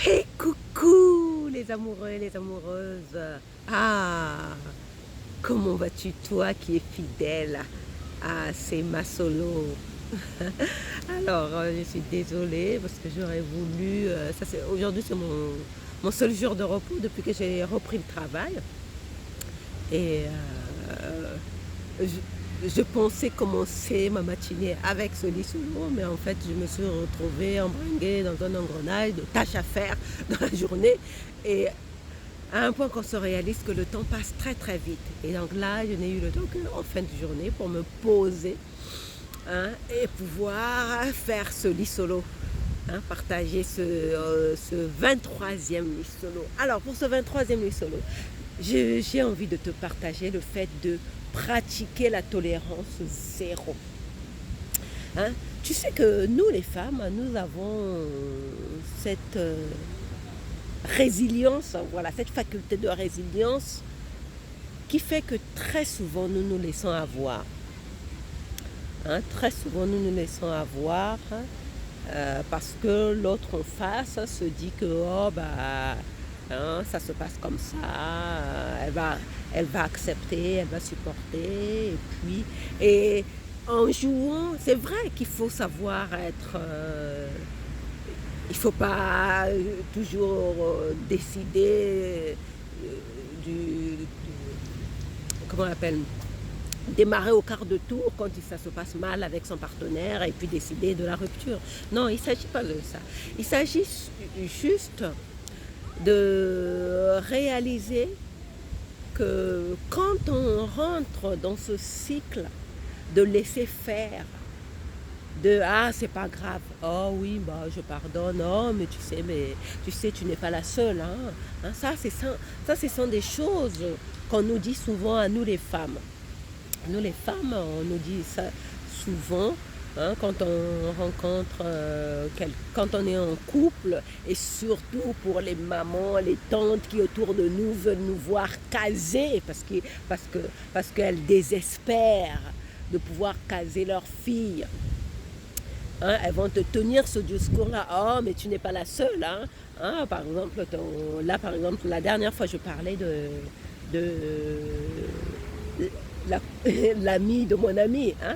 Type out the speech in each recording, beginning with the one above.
Hey, coucou les amoureux et les amoureuses. Ah, comment vas-tu toi qui es fidèle à ces Masolo? Alors, je suis désolée parce que j'aurais voulu. Aujourd'hui, c'est mon seul jour de repos depuis que j'ai repris le travail. Et je pensais commencer ma matinée avec ce lit solo, mais en fait, je me suis retrouvée embringuée dans un engrenage de tâches à faire dans la journée. Et à un point qu'on se réalise que le temps passe très très vite. Et donc là, je n'ai eu le temps qu'en fin de journée pour me poser, hein, et pouvoir faire ce lit solo. Hein, partager ce 23e lit solo. Alors pour ce 23e lit solo, j'ai envie de te partager le fait de pratiquer la tolérance zéro. Hein? Tu sais que nous les femmes, nous avons cette résilience, voilà, cette faculté de résilience qui fait que très souvent nous nous laissons avoir. Hein? Très souvent nous nous laissons avoir, parce que l'autre en face se dit que oh bah hein, ça se passe comme ça, elle va accepter, elle va supporter, et en jouant, c'est vrai qu'il faut savoir être, il ne faut pas toujours décider comment on appelle, démarrer au quart de tour quand ça se passe mal avec son partenaire et puis décider de la rupture. Non, il ne s'agit pas de ça. Il s'agit juste de réaliser que quand on rentre dans ce cycle de laisser faire, de ah c'est pas grave, oh oui bah je pardonne, oh mais tu sais tu n'es pas la seule, hein. Hein, ça ce sont des choses qu'on nous dit souvent à nous les femmes. Nous les femmes, on nous dit ça souvent, hein, quand on rencontre, quand on est en couple, et surtout pour les mamans, les tantes qui autour de nous veulent nous voir caser parce qu'elles désespèrent de pouvoir caser leur fille. Hein, elles vont te tenir ce discours-là. Oh, mais tu n'es pas la seule. Hein. Hein, par exemple, par exemple, la dernière fois, je parlais de l'ami de mon ami. Hein.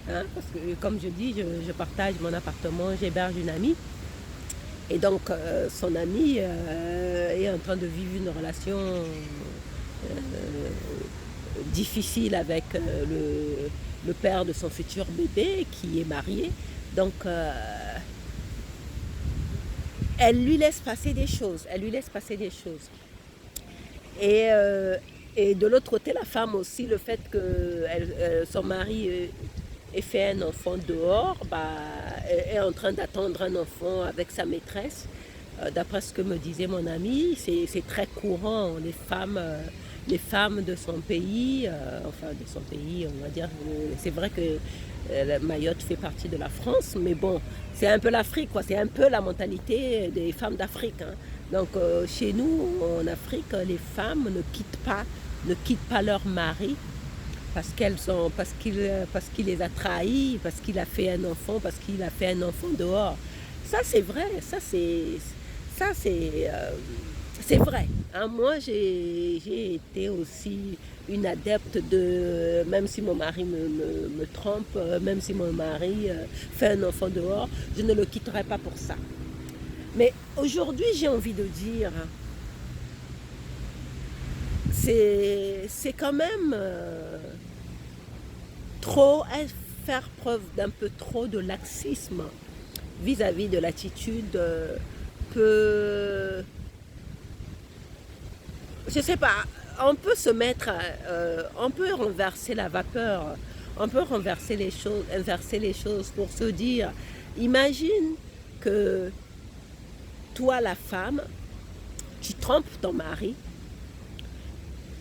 Hein, parce que, comme je dis, je partage mon appartement, j'héberge une amie. Et donc, son ami est en train de vivre une relation difficile avec le père de son futur bébé qui est marié. Donc, elle lui laisse passer des choses. Elle lui laisse passer des choses. Et de l'autre côté, la femme aussi, le fait que son mari ait fait un enfant dehors, bah, est en train d'attendre un enfant avec sa maîtresse. D'après ce que me disait mon ami, c'est très courant. Les femmes de son pays, enfin de son pays, on va dire, c'est vrai que Mayotte fait partie de la France, mais bon, c'est un peu l'Afrique, quoi. C'est un peu la mentalité des femmes d'Afrique. Hein. Donc chez nous, en Afrique, les femmes ne quittent pas leur mari parce qu'il les a trahis, parce qu'il a fait un enfant, parce qu'il a fait un enfant dehors. Ça c'est vrai, ça c'est vrai. Hein. Moi j'ai été aussi une adepte de, même si mon mari me trompe, même si mon mari fait un enfant dehors, je ne le quitterai pas pour ça. Mais aujourd'hui j'ai envie de dire, c'est quand même trop faire preuve d'un peu trop de laxisme vis-à-vis de l'attitude peut, je sais pas, on peut se mettre, on peut renverser la vapeur, on peut inverser les choses pour se dire, imagine que toi la femme, tu trompes ton mari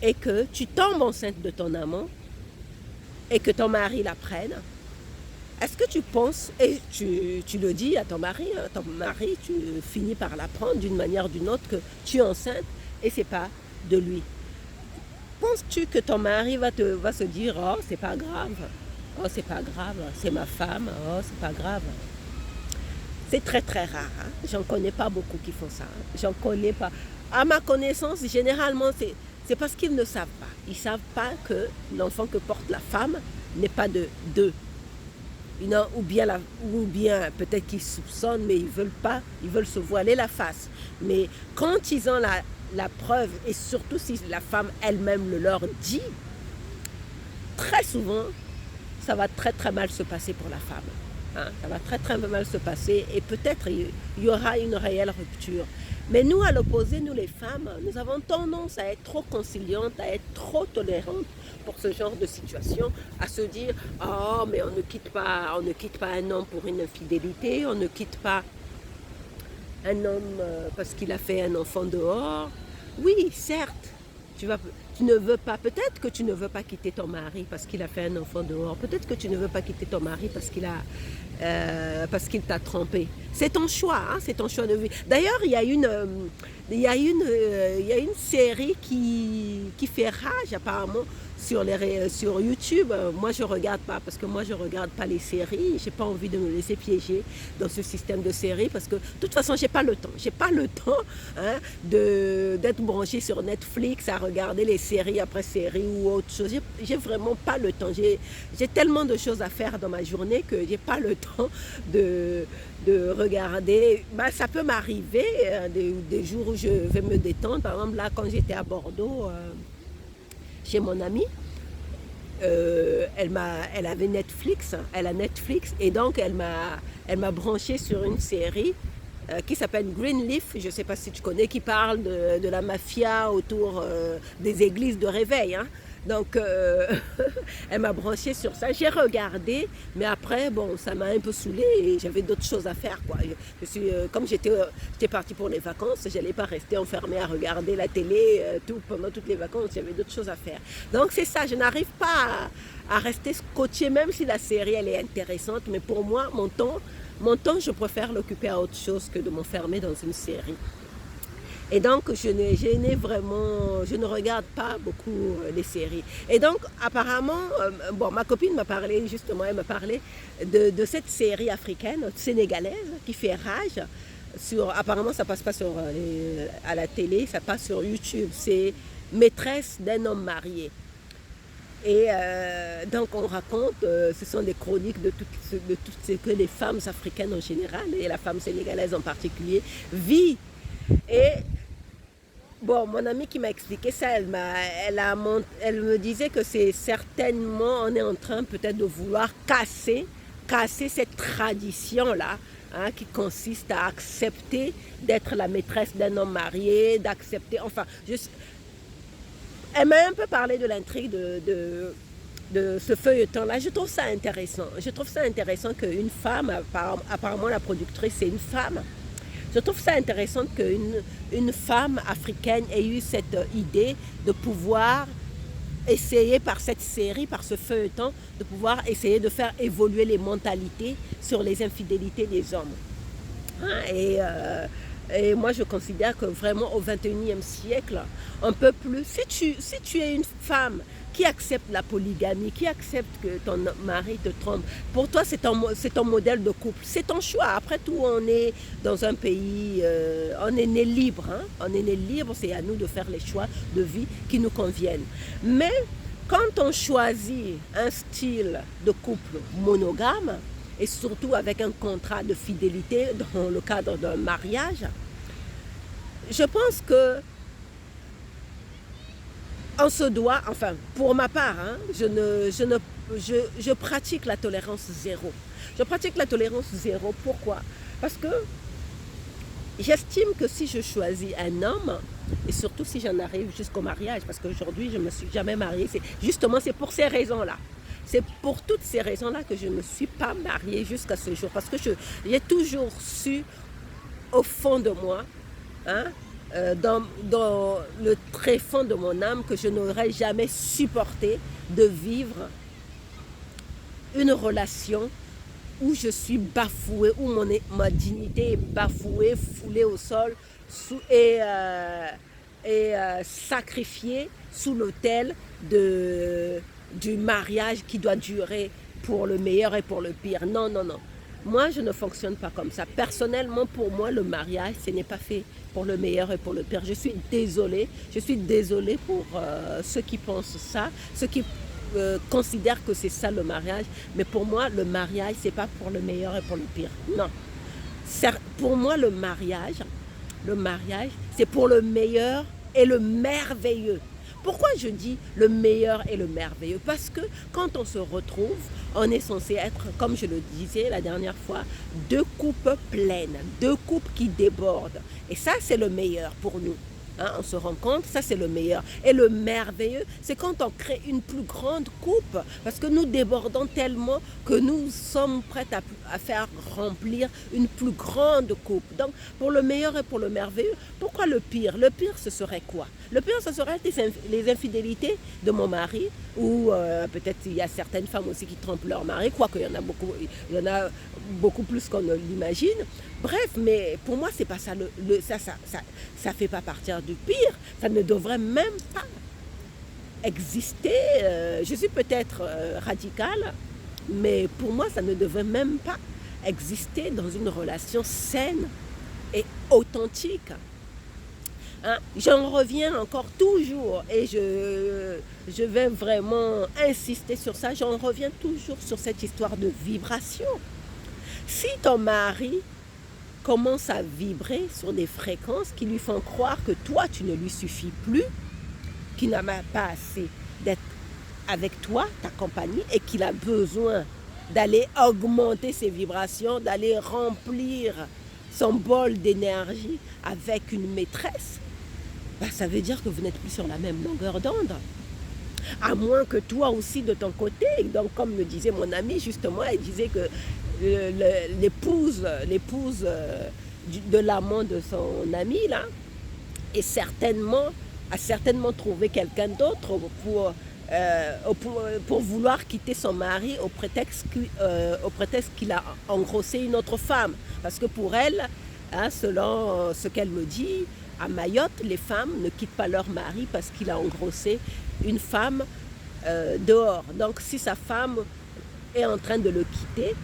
et que tu tombes enceinte de ton amant et que ton mari la prenne. Est-ce que tu penses, et tu le dis à ton mari, tu finis par l'apprendre d'une manière ou d'une autre que tu es enceinte et c'est pas de lui. Penses-tu que ton mari va se dire, oh c'est pas grave, oh c'est pas grave, c'est ma femme, oh c'est pas grave. C'est très très rare. Hein. J'en connais pas beaucoup qui font ça. Hein. J'en connais pas. À ma connaissance, généralement, c'est parce qu'ils ne savent pas. Ils ne savent pas que l'enfant que porte la femme n'est pas de deux. Ou bien peut-être qu'ils soupçonnent, mais ils veulent pas, ils veulent se voiler la face. Mais quand ils ont la preuve, et surtout si la femme elle-même le leur dit, très souvent, ça va très très mal se passer pour la femme. Hein, ça va très très mal se passer et peut-être il y aura une réelle rupture. Mais nous, à l'opposé, nous les femmes, nous avons tendance à être trop conciliantes, à être trop tolérantes pour ce genre de situation, à se dire « Oh, mais on ne quitte pas un homme pour une infidélité, on ne quitte pas un homme parce qu'il a fait un enfant dehors. » Oui, certes, tu ne veux pas, peut-être que tu ne veux pas quitter ton mari parce qu'il a fait un enfant dehors. Peut-être que tu ne veux pas quitter ton mari parce qu'il t'a trompé. C'est ton choix, hein, c'est ton choix de vie. D'ailleurs, il y a une série qui fait rage apparemment sur YouTube. Moi, je regarde pas parce que moi, je regarde pas les séries. J'ai pas envie de me laisser piéger dans ce système de séries parce que de toute façon, j'ai pas le temps. J'ai pas le temps hein, d'être branché sur Netflix à regarder les séries après séries ou autre chose. J'ai vraiment pas le temps. J'ai tellement de choses à faire dans ma journée que j'ai pas le temps de regarder. Ben, ça peut m'arriver des jours où je vais me détendre. Par exemple, là, quand j'étais à Bordeaux, chez mon amie, elle avait Netflix, elle a Netflix, et donc elle m'a branché sur une série qui s'appelle Greenleaf, je ne sais pas si tu connais, qui parle de la mafia autour des églises de réveil. Hein. Donc, elle m'a branché sur ça. J'ai regardé, mais après, bon, ça m'a un peu saoulée et j'avais d'autres choses à faire. Quoi. Comme j'étais partie pour les vacances, je n'allais pas rester enfermée à regarder la télé pendant toutes les vacances. J'avais d'autres choses à faire. Donc, c'est ça. Je n'arrive pas à rester scotchée, même si la série, elle est intéressante. Mais pour moi, mon temps, je préfère l'occuper à autre chose que de m'enfermer dans une série. Et donc, je ne regarde pas beaucoup les séries. Et donc, apparemment, ma copine m'a parlé, justement, elle m'a parlé de cette série africaine, sénégalaise, qui fait rage. Apparemment, ça passe pas à la télé, ça passe sur YouTube. C'est Maîtresse d'un homme marié. Et donc on raconte, ce sont des chroniques de tout ce que les femmes africaines en général, et la femme sénégalaise en particulier, vit. Et bon, mon amie qui m'a expliqué ça, elle me disait que c'est certainement, on est en train peut-être de vouloir casser cette tradition-là, hein, qui consiste à accepter d'être la maîtresse d'un homme marié, d'accepter, enfin, elle m'a un peu parlé de l'intrigue de ce feuilleton-là. Je trouve ça intéressant. Je trouve ça intéressant qu'une femme, apparemment la productrice c'est une femme, je trouve ça intéressant qu'une femme africaine ait eu cette idée de pouvoir essayer par cette série, par ce feuilleton, de pouvoir essayer de faire évoluer les mentalités sur les infidélités des hommes. Hein, et moi, je considère que vraiment au XXIe siècle, un peu plus, si tu es une femme qui accepte la polygamie, qui accepte que ton mari te trompe, pour toi, c'est ton modèle de couple. C'est ton choix. Après tout, on est dans un pays, on est né libre. Hein? On est né libre, c'est à nous de faire les choix de vie qui nous conviennent. Mais quand on choisit un style de couple monogame, et surtout avec un contrat de fidélité dans le cadre d'un mariage, je pense que on se doit, enfin pour ma part, hein, je pratique la tolérance zéro. Je pratique la tolérance zéro, pourquoi? Parce que j'estime que si je choisis un homme, et surtout si j'en arrive jusqu'au mariage, parce qu'aujourd'hui je ne me suis jamais mariée, c'est pour ces raisons-là. C'est pour toutes ces raisons-là que je ne suis pas mariée jusqu'à ce jour. Parce que j'ai toujours su, au fond de moi, hein, dans le très fond de mon âme, que je n'aurais jamais supporté de vivre une relation où je suis bafouée, où ma dignité est bafouée, foulée au sol et sacrifiée sous l'autel du mariage qui doit durer pour le meilleur et pour le pire. Non, non, non. Moi, je ne fonctionne pas comme ça. Personnellement, pour moi, le mariage, ce n'est pas fait pour le meilleur et pour le pire. Je suis désolée. Je suis désolée pour ceux qui pensent ça, ceux qui considèrent que c'est ça le mariage. Mais pour moi, le mariage, c'est pas pour le meilleur et pour le pire. Non. Pour moi, le mariage, c'est pour le meilleur et le merveilleux. Pourquoi je dis le meilleur et le merveilleux? Parce que quand on se retrouve, on est censé être, comme je le disais la dernière fois, deux coupes pleines, deux coupes qui débordent. Et ça, c'est le meilleur pour nous. Hein, on se rend compte, ça c'est le meilleur. Et le merveilleux, c'est quand on crée une plus grande coupe, parce que nous débordons tellement que nous sommes prêts à faire remplir une plus grande coupe. Donc, pour le meilleur et pour le merveilleux, pourquoi le pire? Le pire, ce serait quoi? Le pire, ce serait les infidélités de mon mari, ou peut-être il y a certaines femmes aussi qui trompent leur mari, quoique il y en a beaucoup plus qu'on ne l'imagine. Bref, mais pour moi, c'est pas ça. Ça fait pas partir du pire. Ça ne devrait même pas exister. Je suis peut-être radicale, mais pour moi, ça ne devrait même pas exister dans une relation saine et authentique. Hein? J'en reviens encore toujours et je vais vraiment insister sur ça. J'en reviens toujours sur cette histoire de vibration. Si ton mari commence à vibrer sur des fréquences qui lui font croire que toi, tu ne lui suffis plus, qu'il n'a pas assez d'être avec toi, ta compagnie, et qu'il a besoin d'aller augmenter ses vibrations, d'aller remplir son bol d'énergie avec une maîtresse, bah, ça veut dire que vous n'êtes plus sur la même longueur d'onde. À moins que toi aussi de ton côté, donc comme me disait mon amie justement, elle disait que l'épouse de l'amant de son ami là a certainement trouvé quelqu'un d'autre pour vouloir quitter son mari au prétexte qu'il a engrossé une autre femme. Parce que pour elle, hein, selon ce qu'elle me dit, à Mayotte, les femmes ne quittent pas leur mari parce qu'il a engrossé une femme dehors. Donc si sa femme est en train de le quitter,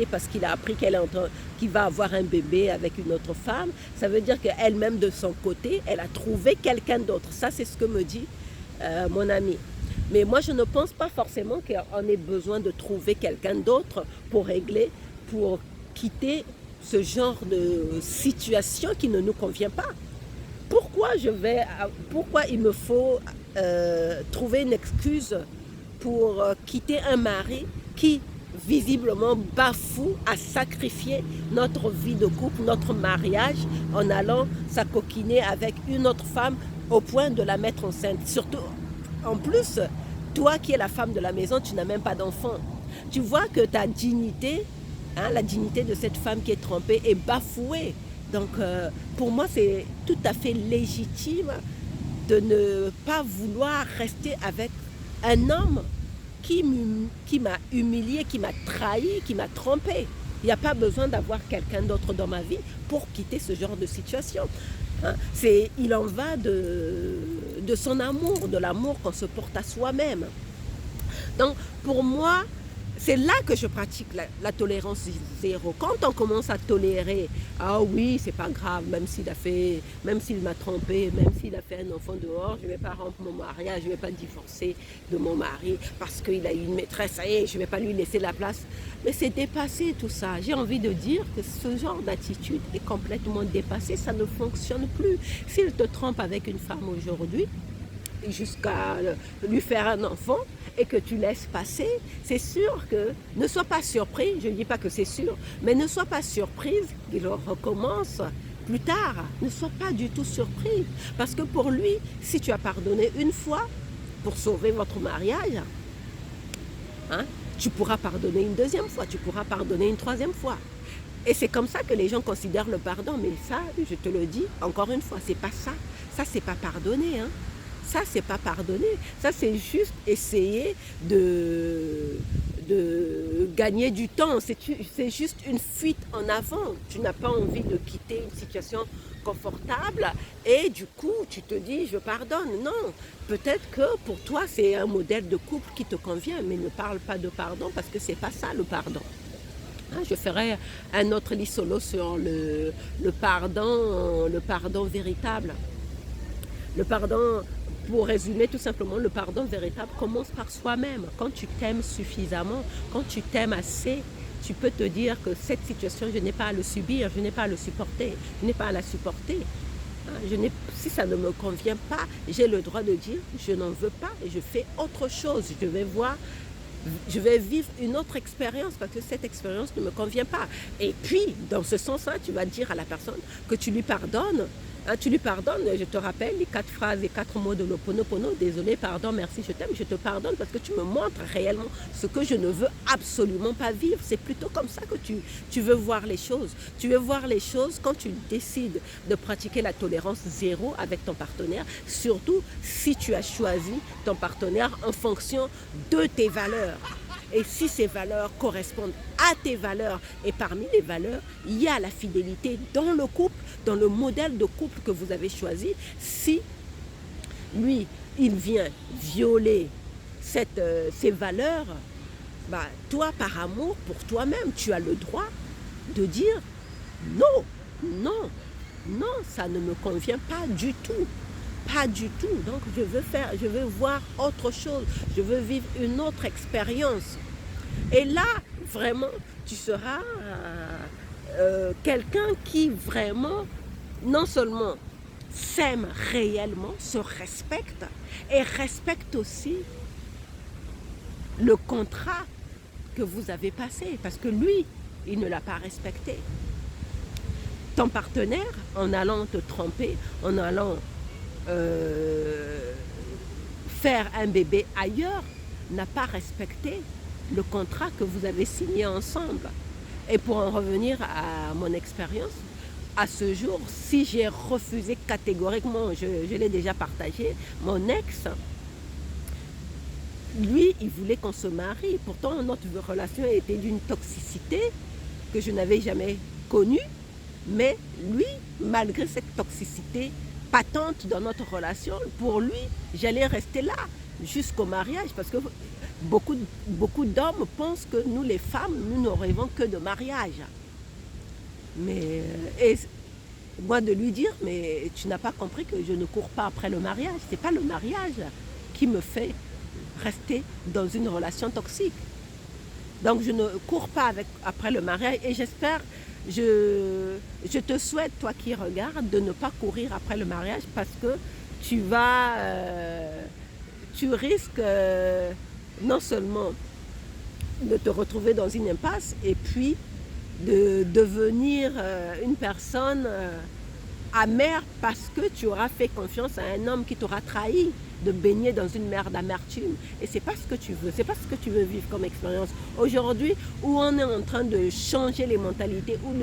parce qu'il a appris qu'il va avoir un bébé avec une autre femme, ça veut dire qu'elle-même de son côté, elle a trouvé quelqu'un d'autre. Ça, c'est ce que me dit mon ami. Mais moi, je ne pense pas forcément qu'on ait besoin de trouver quelqu'un d'autre pour quitter ce genre de situation qui ne nous convient pas. Pourquoi il me faut trouver une excuse pour quitter un mari qui visiblement bafoue à sacrifier notre vie de couple, notre mariage, en allant s'acoquiner avec une autre femme au point de la mettre enceinte. Surtout, en plus, toi qui es la femme de la maison, tu n'as même pas d'enfant. Tu vois que ta dignité, hein, la dignité de cette femme qui est trompée, est bafouée. Donc, pour moi, c'est tout à fait légitime de ne pas vouloir rester avec un homme qui m'a humilié, qui m'a trahi, qui m'a trompé. Il n'y a pas besoin d'avoir quelqu'un d'autre dans ma vie pour quitter ce genre de situation. Hein? Il en va de son amour, de l'amour qu'on se porte à soi-même. Donc, pour moi, c'est là que je pratique la tolérance zéro. Quand on commence à tolérer, ah oui, c'est pas grave, même s'il m'a trompé, même s'il a fait un enfant dehors, je ne vais pas rompre mon mariage, je ne vais pas divorcer de mon mari parce qu'il a eu une maîtresse, et je ne vais pas lui laisser la place. Mais c'est dépassé tout ça. J'ai envie de dire que ce genre d'attitude est complètement dépassé, ça ne fonctionne plus. S'il te trompe avec une femme aujourd'hui, jusqu'à lui faire un enfant et que tu laisses passer, c'est sûr que, ne sois pas surpris, je ne dis pas que c'est sûr, mais ne sois pas surprise qu'il recommence plus tard. Ne sois pas du tout surprise. Parce que pour lui, si tu as pardonné une fois pour sauver votre mariage, hein, tu pourras pardonner une deuxième fois, tu pourras pardonner une troisième fois. Et c'est comme ça que les gens considèrent le pardon. Mais ça, je te le dis, encore une fois, c'est pas ça. Ça, c'est pas pardonner, hein. Ça, c'est pas pardonner. Ça, c'est juste essayer de gagner du temps. C'est juste une fuite en avant. Tu n'as pas envie de quitter une situation confortable et du coup, tu te dis, je pardonne. Non, peut-être que pour toi, c'est un modèle de couple qui te convient, mais ne parle pas de pardon parce que c'est pas ça le pardon. Hein, je ferai un autre lit solo sur le pardon véritable. Le pardon, pour résumer tout simplement, le pardon véritable commence par soi-même. Quand tu t'aimes suffisamment, quand tu t'aimes assez, tu peux te dire que cette situation, je n'ai pas à le subir, je n'ai pas à le supporter, je n'ai pas à la supporter. Si ça ne me convient pas, j'ai le droit de dire je n'en veux pas et je fais autre chose. Je vais vivre une autre expérience parce que cette expérience ne me convient pas. Et puis, dans ce sens-là, tu vas dire à la personne que tu lui pardonnes. Hein, tu lui pardonnes, je te rappelle les 4 phrases et 4 mots de l'Ho'oponopono. Désolé, pardon, merci, je t'aime. Je te pardonne parce que tu me montres réellement ce que je ne veux absolument pas vivre. C'est plutôt comme ça que tu veux voir les choses. Tu veux voir les choses quand tu décides de pratiquer la tolérance zéro avec ton partenaire. Surtout si tu as choisi ton partenaire en fonction de tes valeurs. Et si ces valeurs correspondent à tes valeurs, et parmi les valeurs, il y a la fidélité dans le couple, dans le modèle de couple que vous avez choisi. Si lui, il vient violer ces valeurs, bah, toi, par amour pour toi-même, tu as le droit de dire non, non, non, ça ne me convient pas du tout. Pas du tout. Donc je veux voir autre chose. Je veux vivre une autre expérience. Et là, vraiment, tu seras quelqu'un qui vraiment, non seulement s'aime réellement, se respecte et respecte aussi le contrat que vous avez passé. Parce que lui, il ne l'a pas respecté. Ton partenaire, en allant te tromper, en allant faire un bébé ailleurs, n'a pas respecté le contrat que vous avez signé ensemble. Et pour en revenir à mon expérience, à ce jour, si j'ai refusé catégoriquement, je l'ai déjà partagé, mon ex, lui, il voulait qu'on se marie. Pourtant, notre relation était d'une toxicité que je n'avais jamais connue. Mais lui, malgré cette toxicité patente dans notre relation, pour lui, j'allais rester là jusqu'au mariage parce que beaucoup d'hommes pensent que nous, les femmes, nous ne rêvons que de mariage. Mais, et moi de lui dire, mais tu n'as pas compris que je ne cours pas après le mariage. Ce n'est pas le mariage qui me fait rester dans une relation toxique. Donc je ne cours pas après le mariage et j'espère, je te souhaite, toi qui regardes, de ne pas courir après le mariage parce que tu risques non seulement de te retrouver dans une impasse et puis de devenir une personne amère parce que tu auras fait confiance à un homme qui t'aura trahi, de baigner dans une mer d'amertume. Et c'est pas ce que tu veux, c'est pas ce que tu veux vivre comme expérience. Aujourd'hui, où on est en train de changer les mentalités, où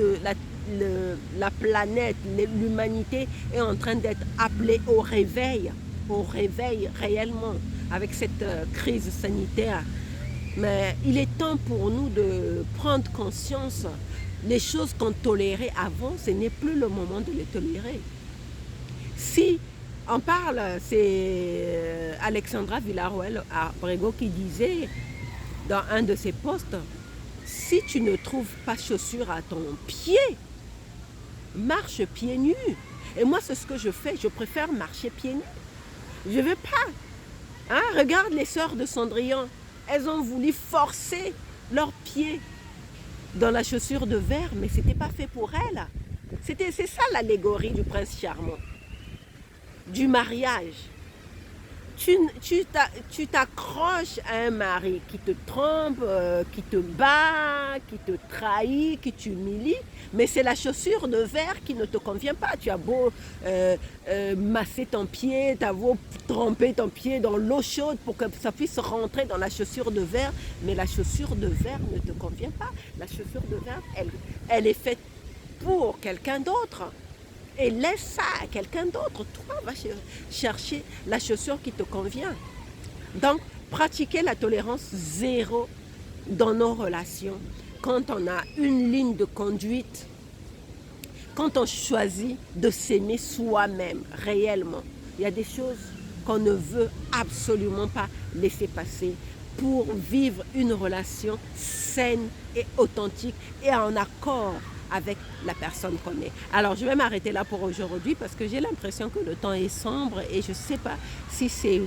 la planète, l'humanité est en train d'être appelée au réveil réellement, avec cette crise sanitaire. Mais il est temps pour nous de prendre conscience. Les choses qu'on tolérait avant, ce n'est plus le moment de les tolérer. Si on parle, c'est Alexandra Villarroel-Abrego qui disait dans un de ses posts, si tu ne trouves pas chaussures à ton pied, marche pieds nus. Et moi, c'est ce que je fais, je préfère marcher pieds nus. Je ne veux pas. Hein? Regarde les sœurs de Cendrillon, elles ont voulu forcer leurs pieds dans la chaussure de verre, mais ce n'était pas fait pour elles. C'est ça l'allégorie du prince charmant, du mariage. Tu t'accroches à un mari qui te trompe, qui te bat, qui te trahit, qui t'humilie, mais c'est la chaussure de verre qui ne te convient pas. Tu as beau masser ton pied, tu as beau tremper ton pied dans l'eau chaude pour que ça puisse rentrer dans la chaussure de verre, mais la chaussure de verre ne te convient pas. La chaussure de verre, elle est faite pour quelqu'un d'autre. Et laisse ça à quelqu'un d'autre. Toi, va chercher la chaussure qui te convient. Donc, pratiquer la tolérance zéro dans nos relations. Quand on a une ligne de conduite, quand on choisit de s'aimer soi-même réellement, il y a des choses qu'on ne veut absolument pas laisser passer pour vivre une relation saine et authentique et en accord avec la personne qu'on est. Alors, je vais m'arrêter là pour aujourd'hui parce que j'ai l'impression que le temps est sombre et je ne sais pas si c'est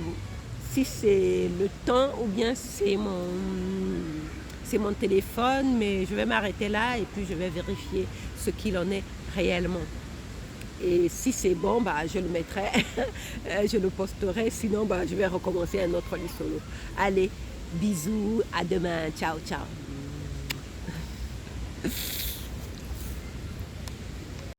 le temps ou bien c'est mon téléphone, mais je vais m'arrêter là et puis je vais vérifier ce qu'il en est réellement. Et si c'est bon, bah, je le mettrai, je le posterai. Sinon, bah, je vais recommencer un autre lit solo. Allez, bisous, à demain. Ciao, ciao.